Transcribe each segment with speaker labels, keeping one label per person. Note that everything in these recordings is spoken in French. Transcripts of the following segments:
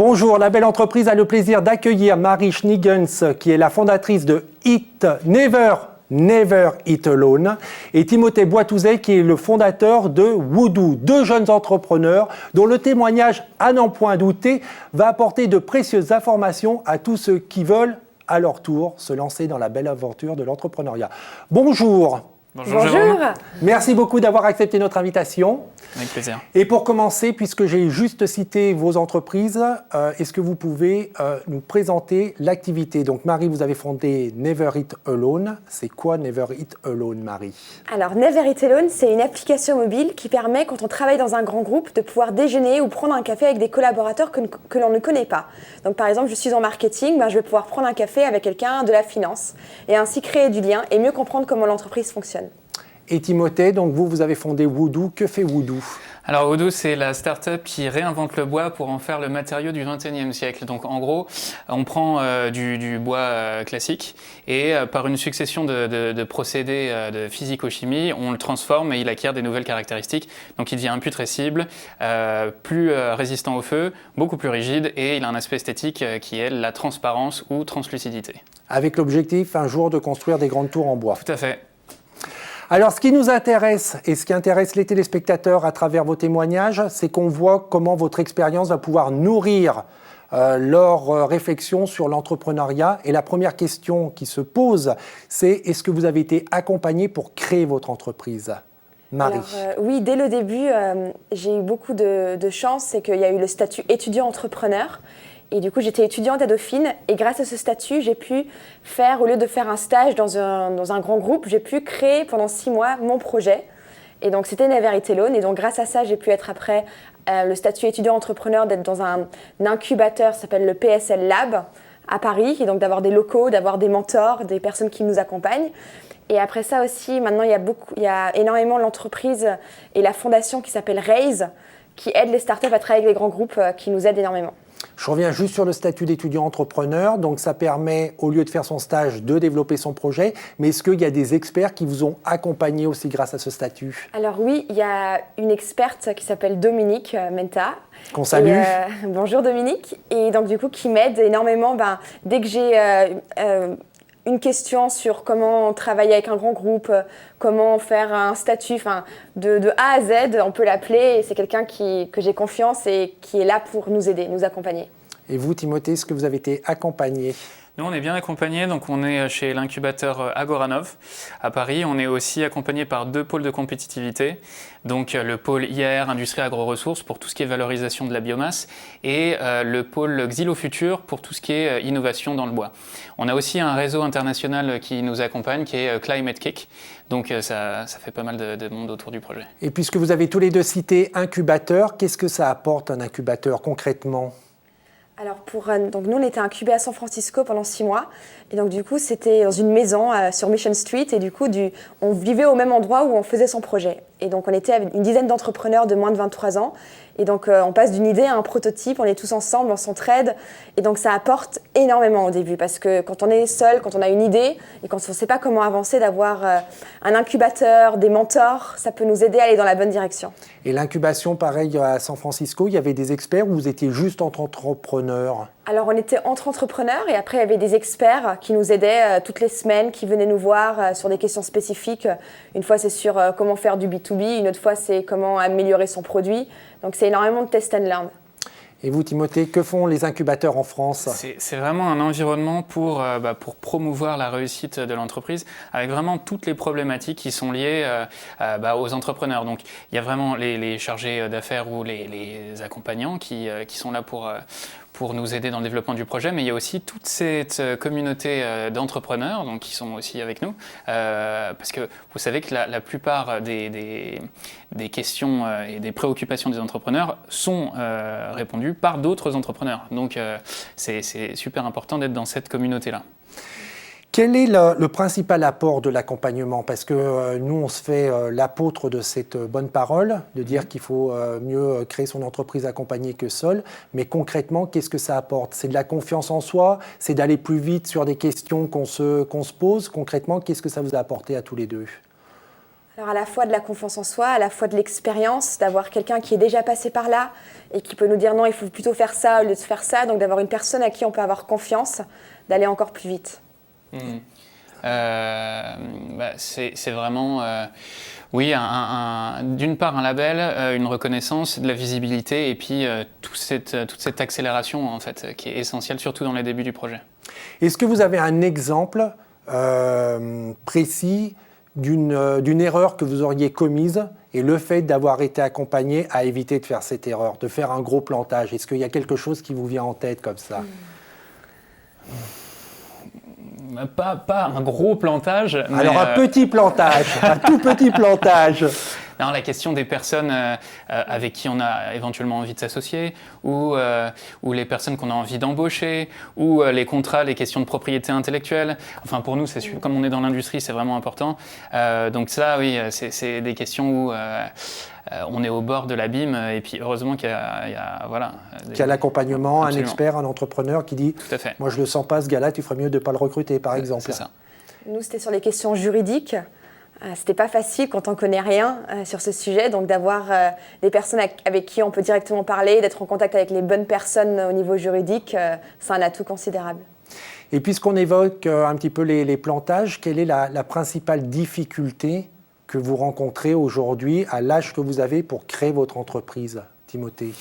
Speaker 1: Bonjour, la belle entreprise a le plaisir d'accueillir Marie Schnigens, qui est la fondatrice de Never Eat Alone, et Timothée Boitouzet, qui est le fondateur de Woodoo, deux jeunes entrepreneurs dont le témoignage, à n'en point douter, va apporter de précieuses informations à tous ceux qui veulent, à leur tour, se lancer dans la belle aventure de l'entrepreneuriat. Bonjour.
Speaker 2: Bonjour Jérôme.
Speaker 1: Merci beaucoup d'avoir accepté notre invitation.
Speaker 2: Avec plaisir.
Speaker 1: Et pour commencer, puisque j'ai juste cité vos entreprises, est-ce que vous pouvez nous présenter l'activité? Donc Marie, vous avez fondé Never Eat Alone. C'est quoi Never Eat Alone, Marie?
Speaker 3: Alors Never Eat Alone, c'est une application mobile qui permet, quand on travaille dans un grand groupe, de pouvoir déjeuner ou prendre un café avec des collaborateurs que l'on ne connaît pas. Donc par exemple, je suis en marketing, je vais pouvoir prendre un café avec quelqu'un de la finance et ainsi créer du lien et mieux comprendre comment l'entreprise fonctionne.
Speaker 1: Et Timothée, donc vous avez fondé Woodoo. Que fait Woodoo?
Speaker 2: Alors Woodoo, c'est la start-up qui réinvente le bois pour en faire le matériau du XXIe siècle. Donc en gros, on prend du bois classique et par une succession de procédés de physico-chimie, on le transforme et il acquiert des nouvelles caractéristiques. Donc il devient imputrescible, plus résistant au feu, beaucoup plus rigide et il a un aspect esthétique qui est la transparence ou translucidité.
Speaker 1: Avec l'objectif un jour de construire des grandes tours en bois.
Speaker 2: Tout à fait.
Speaker 1: Alors, ce qui nous intéresse et ce qui intéresse les téléspectateurs à travers vos témoignages, c'est qu'on voit comment votre expérience va pouvoir nourrir leur réflexion sur l'entrepreneuriat. Et la première question qui se pose, c'est est-ce que vous avez été accompagné pour créer votre entreprise? Marie.
Speaker 3: Alors, oui, dès le début, j'ai eu beaucoup de chance, c'est qu'il y a eu le statut étudiant-entrepreneur. Et du coup, j'étais étudiante à Dauphine et grâce à ce statut, j'ai pu faire, au lieu de faire un stage dans un grand groupe, j'ai pu créer pendant 6 mois mon projet. Et donc, c'était Never Eat Alone. Et donc, grâce à ça, j'ai pu être après le statut étudiant-entrepreneur, d'être dans un incubateur, ça s'appelle le PSL Lab à Paris. Et donc, d'avoir des locaux, d'avoir des mentors, des personnes qui nous accompagnent. Et après ça aussi, maintenant, il y a énormément l'entreprise et la fondation qui s'appelle Raise, qui aide les startups à travailler avec les grands groupes, qui nous aident énormément.
Speaker 1: Je reviens juste sur le statut d'étudiant entrepreneur. Donc, ça permet, au lieu de faire son stage, de développer son projet. Mais est-ce qu'il y a des experts qui vous ont accompagné aussi grâce à ce statut?
Speaker 3: Alors oui, il y a une experte qui s'appelle Dominique Menta.
Speaker 1: Qu'on salue.
Speaker 3: Bonjour Dominique. Et donc du coup, qui m'aide énormément. Dès que j'ai une question sur comment travailler avec un grand groupe, comment faire un statut, de A à Z, on peut l'appeler. Et c'est quelqu'un que j'ai confiance et qui est là pour nous aider, nous accompagner.
Speaker 1: Et vous, Timothée, est-ce que vous avez été accompagné?
Speaker 2: Nous, on est bien accompagnés, donc on est chez l'incubateur Agoranov à Paris. On est aussi accompagné par 2 pôles de compétitivité, donc le pôle IAR, Industrie Agro-Ressources, pour tout ce qui est valorisation de la biomasse, et le pôle Xylofutur pour tout ce qui est innovation dans le bois. On a aussi un réseau international qui nous accompagne, qui est Climate Kick, donc ça fait pas mal de monde autour du projet.
Speaker 1: Et puisque vous avez tous les deux cité incubateur, qu'est-ce que ça apporte un incubateur concrètement?
Speaker 3: Alors donc nous, on était incubés à San Francisco pendant 6 mois. Et donc du coup, c'était dans une maison sur Mission Street. Et du coup, on vivait au même endroit où on faisait son projet. Et donc on était avec une dizaine d'entrepreneurs de moins de 23 ans. Et donc on passe d'une idée à un prototype, on est tous ensemble, on s'entraide. Et donc ça apporte énormément au début. Parce que quand on est seul, quand on a une idée, et quand on ne sait pas comment avancer, d'avoir un incubateur, des mentors, ça peut nous aider à aller dans la bonne direction.
Speaker 1: Et l'incubation, pareil, à San Francisco, il y avait des experts ou vous étiez juste entre entrepreneurs?
Speaker 3: Alors on était entre entrepreneurs et après il y avait des experts qui nous aidaient toutes les semaines, qui venaient nous voir sur des questions spécifiques. Une fois c'est sur comment faire du B2B, une autre fois c'est comment améliorer son produit. Donc c'est énormément de test and learn.
Speaker 1: Et vous, Timothée, que font les incubateurs en France?
Speaker 2: C'est vraiment un environnement pour promouvoir la réussite de l'entreprise, avec vraiment toutes les problématiques qui sont liées aux entrepreneurs. Donc il y a vraiment les chargés d'affaires ou les accompagnants qui sont là pour nous aider dans le développement du projet, mais il y a aussi toute cette communauté d'entrepreneurs donc, qui sont aussi avec nous, parce que vous savez que la plupart des questions et des préoccupations des entrepreneurs sont répondues par d'autres entrepreneurs. Donc c'est super important d'être dans cette communauté-là.
Speaker 1: Quel est le principal apport de l'accompagnement? Parce que nous, on se fait l'apôtre de cette bonne parole, de dire qu'il faut mieux créer son entreprise accompagnée que seul. Mais concrètement, qu'est-ce que ça apporte? C'est de la confiance en soi? C'est d'aller plus vite sur des questions qu'on se pose? Concrètement, qu'est-ce que ça vous a apporté à tous les deux?
Speaker 3: Alors à la fois de la confiance en soi, à la fois de l'expérience, d'avoir quelqu'un qui est déjà passé par là et qui peut nous dire non, il faut plutôt faire ça au lieu de faire ça, donc d'avoir une personne à qui on peut avoir confiance, d'aller encore plus vite.
Speaker 2: C'est vraiment, oui, d'une part un label, une reconnaissance, de la visibilité et puis toute cette accélération en fait, qui est essentielle, surtout dans les débuts du projet.
Speaker 1: Est-ce que vous avez un exemple précis d'une erreur que vous auriez commise et le fait d'avoir été accompagné a évité de faire cette erreur, de faire un gros plantage? Est-ce qu'il y a quelque chose qui vous vient en tête comme ça?
Speaker 2: Pas un gros plantage.
Speaker 1: Alors un petit plantage, un tout petit plantage.
Speaker 2: Non, la question des personnes avec qui on a éventuellement envie de s'associer, ou les personnes qu'on a envie d'embaucher, ou les contrats, les questions de propriété intellectuelle. Enfin, pour nous, comme on est dans l'industrie, c'est vraiment important. Donc ça, oui, c'est des questions où on est au bord de l'abîme. Et puis, heureusement qu'il y a voilà,
Speaker 1: qu'il y a l'accompagnement,
Speaker 2: absolument.
Speaker 1: Un expert, un entrepreneur qui dit
Speaker 2: Tout à fait.
Speaker 1: « Moi, je ne le sens pas, ce gars-là, tu ferais mieux de ne pas le recruter, par exemple. »
Speaker 2: C'est ça.
Speaker 3: Nous, c'était sur les questions juridiques. C'était pas facile quand on connaît rien sur ce sujet, donc d'avoir des personnes avec qui on peut directement parler, d'être en contact avec les bonnes personnes au niveau juridique, c'est un atout considérable.
Speaker 1: Et puisqu'on évoque un petit peu les plantages, quelle est la principale difficulté que vous rencontrez aujourd'hui à l'âge que vous avez pour créer votre entreprise, Timothée?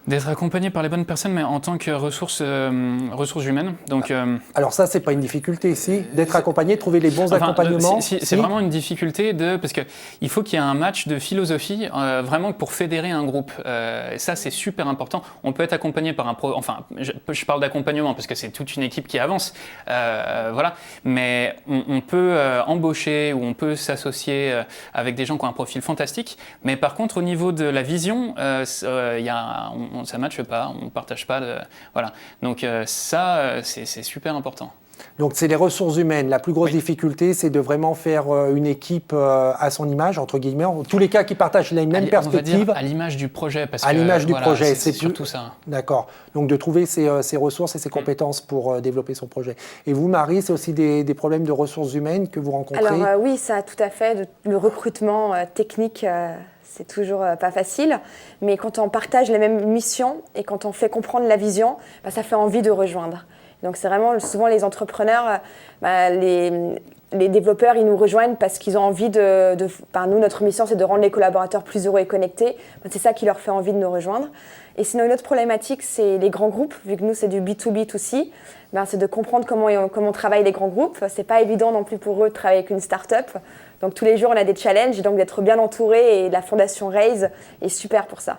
Speaker 2: D'être accompagné par les bonnes personnes, mais en tant que ressources humaines. Donc,
Speaker 1: alors ça, c'est pas une difficulté, si d'être accompagné, de trouver les bons accompagnements.
Speaker 2: C'est vraiment une difficulté parce que il faut qu'il y ait un match de philosophie vraiment pour fédérer un groupe. Et ça, c'est super important. On peut être accompagné par je parle d'accompagnement parce que c'est toute une équipe qui avance, voilà. Mais on peut embaucher ou on peut s'associer avec des gens qui ont un profil fantastique. Mais par contre, au niveau de la vision, ça ne matche pas, on ne partage pas. Voilà. Donc ça, c'est super important.
Speaker 1: Donc c'est les ressources humaines. La plus grosse difficulté, c'est de vraiment faire une équipe à son image, entre guillemets. En tous les cas, qui partagent la même perspective.
Speaker 2: On va dire à l'image du projet.
Speaker 1: À l'image du projet,
Speaker 2: c'est surtout ça.
Speaker 1: D'accord. Donc de trouver ses ressources et ses compétences pour développer son projet. Et vous, Marie, c'est aussi des problèmes de ressources humaines que vous rencontrez?
Speaker 3: Alors oui, ça tout à fait. Le recrutement technique, c'est toujours pas facile. Mais quand on partage les mêmes missions et quand on fait comprendre la vision, ça fait envie de rejoindre. Donc c'est vraiment souvent les entrepreneurs, les développeurs, ils nous rejoignent parce qu'ils ont envie nous, notre mission, c'est de rendre les collaborateurs plus heureux et connectés. C'est ça qui leur fait envie de nous rejoindre. Et sinon, une autre problématique, c'est les grands groupes. Vu que nous, c'est du B2B2C, c'est de comprendre comment travaillent les grands groupes. C'est pas évident non plus pour eux de travailler avec une start-up. Donc tous les jours, on a des challenges. Et donc d'être bien entouré, et la fondation Raise est super pour ça.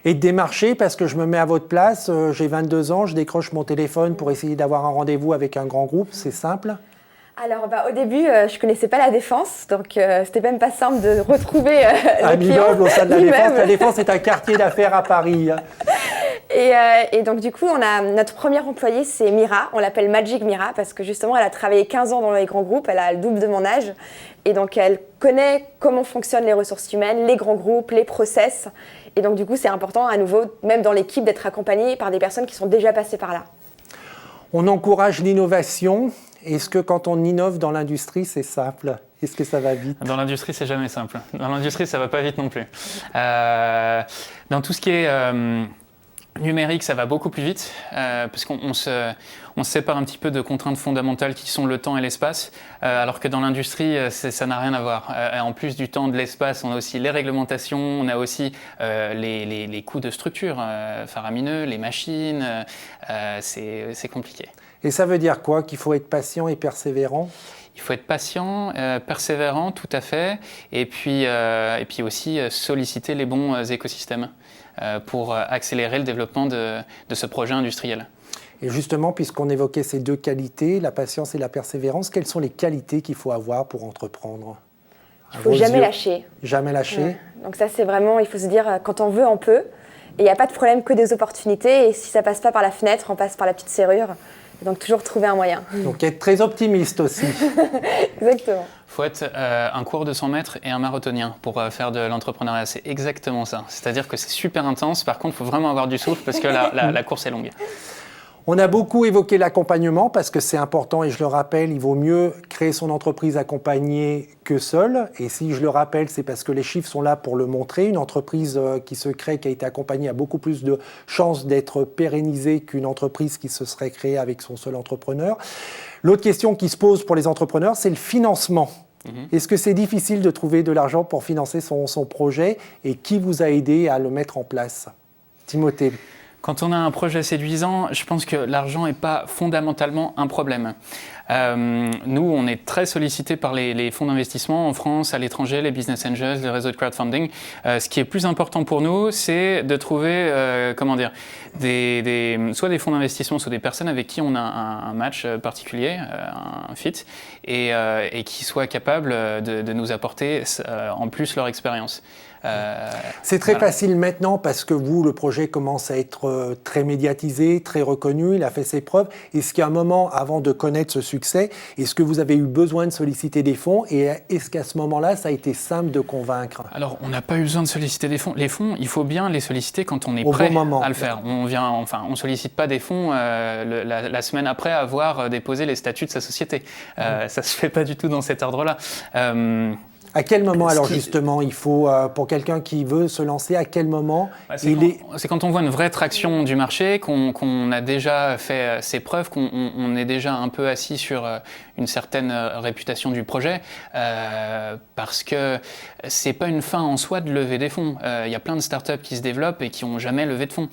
Speaker 1: Et de démarcher, parce que je me mets à votre place, j'ai 22 ans, je décroche mon téléphone pour essayer d'avoir un rendez-vous avec un grand groupe, c'est simple?
Speaker 3: Alors au début, je ne connaissais pas la Défense, donc c'était même pas simple de retrouver
Speaker 1: un immeuble au sein de la Défense. La Défense est un quartier d'affaires à Paris.
Speaker 3: Et donc du coup, notre première employée, c'est Mira, on l'appelle Magic Mira, parce que justement, elle a travaillé 15 ans dans les grands groupes, elle a le double de mon âge, et donc elle connaît comment fonctionnent les ressources humaines, les grands groupes, les process, et donc du coup, c'est important à nouveau, même dans l'équipe, d'être accompagnée par des personnes qui sont déjà passées par là.
Speaker 1: On encourage l'innovation. Est-ce que quand on innove dans l'industrie, c'est simple? Est-ce que ça va vite?
Speaker 2: Dans l'industrie, c'est jamais simple. Dans l'industrie, ça va pas vite non plus. Dans tout ce qui est numérique, ça va beaucoup plus vite, parce qu'on se sépare un petit peu de contraintes fondamentales qui sont le temps et l'espace, alors que dans l'industrie, ça n'a rien à voir. En plus du temps, de l'espace, on a aussi les réglementations, on a aussi les coûts de structure faramineux, les machines, c'est compliqué.
Speaker 1: Et ça veut dire quoi? Qu'il faut être patient et persévérant?
Speaker 2: Il faut être patient, persévérant, tout à fait, et puis aussi solliciter les bons écosystèmes pour accélérer le développement de ce projet industriel.
Speaker 1: Et justement, puisqu'on évoquait ces deux qualités, la patience et la persévérance, quelles sont les qualités qu'il faut avoir pour entreprendre?
Speaker 3: Il ne faut jamais lâcher.
Speaker 1: Jamais lâcher.
Speaker 3: Ouais. Donc ça, c'est vraiment, il faut se dire, quand on veut, on peut. Et il n'y a pas de problème que des opportunités. Et si ça ne passe pas par la fenêtre, on passe par la petite serrure. Donc toujours trouver un moyen.
Speaker 1: Donc être très optimiste aussi.
Speaker 3: Exactement.
Speaker 2: Il faut être un coureur de 100 mètres et un marathonien pour faire de l'entrepreneuriat. C'est exactement ça. C'est-à-dire que c'est super intense. Par contre, il faut vraiment avoir du souffle parce que la course est longue.
Speaker 1: On a beaucoup évoqué l'accompagnement parce que c'est important et je le rappelle, il vaut mieux créer son entreprise accompagnée que seule. Et si je le rappelle, c'est parce que les chiffres sont là pour le montrer. Une entreprise qui se crée, qui a été accompagnée, a beaucoup plus de chances d'être pérennisée qu'une entreprise qui se serait créée avec son seul entrepreneur. L'autre question qui se pose pour les entrepreneurs, c'est le financement. Est-ce que c'est difficile de trouver de l'argent pour financer son projet et qui vous a aidé à le mettre en place? Timothée.
Speaker 2: Quand on a un projet séduisant, je pense que l'argent n'est pas fondamentalement un problème. Nous, on est très sollicités par les fonds d'investissement en France, à l'étranger, les business angels, les réseaux de crowdfunding. Ce qui est plus important pour nous, c'est de trouver, soit des fonds d'investissement, soit des personnes avec qui on a un match particulier, un fit, et qui soient capables de nous apporter en plus leur expérience.
Speaker 1: C'est très facile maintenant parce que vous, le projet commence à être très médiatisé, très reconnu, il a fait ses preuves. Est-ce qu'à un moment, avant de connaître ce succès, est-ce que vous avez eu besoin de solliciter des fonds et est-ce qu'à ce moment-là, ça a été simple de convaincre?
Speaker 2: Alors, on n'a pas eu besoin de solliciter des fonds. Les fonds, il faut bien les solliciter quand on est
Speaker 1: au
Speaker 2: prêt
Speaker 1: bon moment.
Speaker 2: À le faire. On sollicite pas des fonds la semaine après avoir déposé les statuts de sa société. Ça se fait pas du tout dans cet ordre-là.
Speaker 1: À quel moment, alors justement, il faut, pour quelqu'un qui veut se lancer, à quel moment
Speaker 2: c'est quand on voit une vraie traction du marché, qu'on a déjà fait ses preuves, qu'on est déjà un peu assis sur une certaine réputation du projet, parce que c'est pas une fin en soi de lever des fonds. Il y a plein de startups qui se développent et qui n'ont jamais levé de fonds.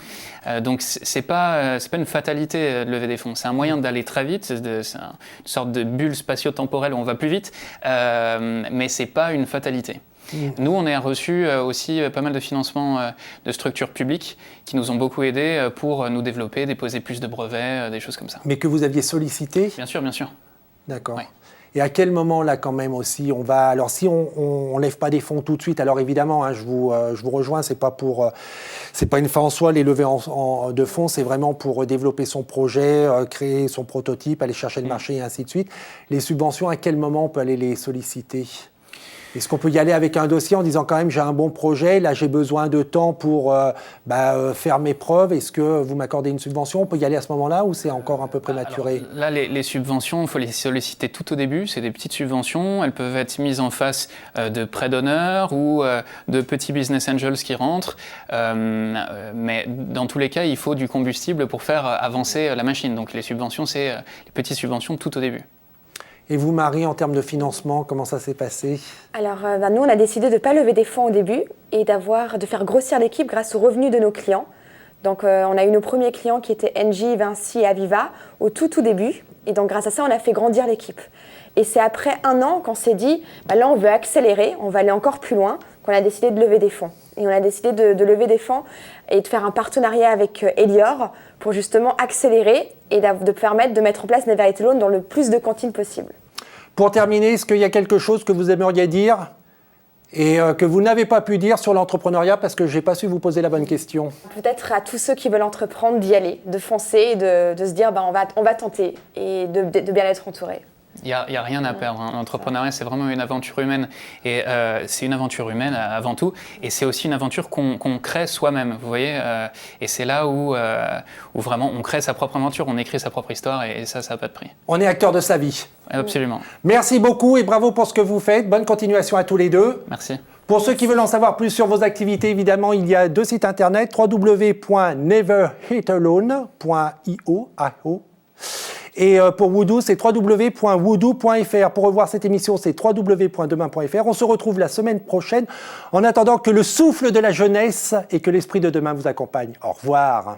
Speaker 2: Donc c'est pas une fatalité de lever des fonds. C'est un moyen d'aller très vite, c'est une sorte de bulle spatio-temporelle où on va plus vite, mais c'est pas une fatalité. Nous, on a reçu aussi pas mal de financements de structures publiques qui nous ont beaucoup aidés pour nous développer, déposer plus de brevets, des choses comme ça.
Speaker 1: Mais que vous aviez sollicité?
Speaker 2: Bien sûr, bien sûr.
Speaker 1: D'accord.
Speaker 2: Ouais.
Speaker 1: Et à quel moment, là, quand même, aussi, on va... Alors, si on lève pas des fonds tout de suite, alors évidemment, je vous rejoins, c'est pas une fin en soi, les levées de fonds, c'est vraiment pour développer son projet, créer son prototype, aller chercher le marché et ainsi de suite. Les subventions, à quel moment on peut aller les solliciter? Est-ce qu'on peut y aller avec un dossier en disant quand même j'ai un bon projet, là j'ai besoin de temps pour faire mes preuves, est-ce que vous m'accordez une subvention? On peut y aller à ce moment-là ou c'est encore un peu prématuré?
Speaker 2: Alors, là, les subventions, il faut les solliciter tout au début, c'est des petites subventions, elles peuvent être mises en face de prêts d'honneur ou de petits business angels qui rentrent, mais dans tous les cas, il faut du combustible pour faire avancer la machine, donc les subventions, c'est les petites subventions tout au début.
Speaker 1: Et vous, Marie, en termes de financement, comment ça s'est passé?
Speaker 3: Alors, nous, on a décidé de ne pas lever des fonds au début et de faire grossir l'équipe grâce aux revenus de nos clients. Donc, on a eu nos premiers clients qui étaient Engie, Vinci et Aviva au tout début. Et donc, grâce à ça, on a fait grandir l'équipe. Et c'est après 1 an qu'on s'est dit, là, on veut accélérer, on va aller encore plus loin, qu'on a décidé de lever des fonds. Et on a décidé de lever des fonds et de faire un partenariat avec Elior pour justement accélérer et de permettre de mettre en place Neverity Loan dans le plus de cantines possible.
Speaker 1: Pour terminer, est-ce qu'il y a quelque chose que vous aimeriez dire et que vous n'avez pas pu dire sur l'entrepreneuriat parce que je n'ai pas su vous poser la bonne question?
Speaker 3: Peut-être à tous ceux qui veulent entreprendre d'y aller, de foncer et de se dire on va tenter et de bien être entouré.
Speaker 2: Il n'y a rien à perdre. L'entrepreneuriat, c'est vraiment une aventure humaine. Et c'est une aventure humaine avant tout. Et c'est aussi une aventure qu'on crée soi-même, vous voyez. Et c'est là où vraiment on crée sa propre aventure, on écrit sa propre histoire et ça n'a pas de prix.
Speaker 1: On est acteur de sa vie.
Speaker 2: Absolument.
Speaker 1: Merci beaucoup et bravo pour ce que vous faites. Bonne continuation à tous les deux.
Speaker 2: Merci.
Speaker 1: Pour ceux qui veulent en savoir plus sur vos activités, évidemment, il y a 2 sites internet, www.neverhitalone.io. Et pour Voodoo, c'est www.voodoo.fr. Pour revoir cette émission, c'est www.demain.fr. On se retrouve la semaine prochaine. En attendant que le souffle de la jeunesse et que l'esprit de demain vous accompagne. Au revoir.